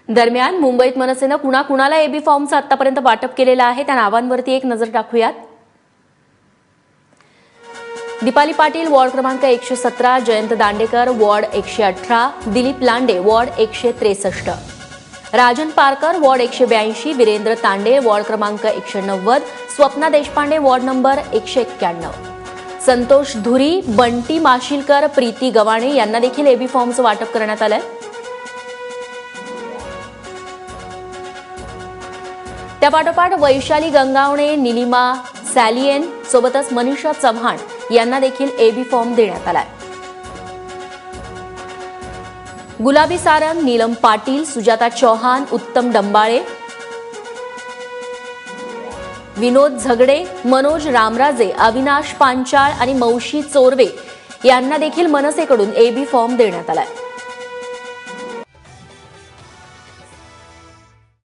दरम्यान मुंबईत मनसेनं कुणाकुणाला एबी फॉर्मचं आतापर्यंत वाटप केलेलं आहे त्या नावांवरती एक नजर टाकूयात. दीपाली पाटील वॉर्ड क्रमांक 117, Jayant Dandekar ward 118, Dilip Lande ward 163, Rajan Parkar ward 182, Virendra Tande ward क्रमांक 190, स्वप्ना देशपांडे वॉर्ड नंबर 191, संतोष धुरी, बंटी माशिलकर, प्रीती गवाणे यांना देखील एबी फॉर्मचं वाटप करण्यात आलंय. त्यापाठोपाठ वैशाली गंगावणे, निलिमा सॅलियन सोबतच मनीषा चव्हाण यांना देखील एबी फॉर्म देण्यात आलाय. गुलाबी सारंग, नीलम पाटील, सुजाता चौहान, उत्तम डंबाळे, विनोद झगडे, मनोज रामराजे, अविनाश पांचाळ आणि मौशी चोरवे यांना देखील मनसेकडून एबी फॉर्म देण्यात आलाय.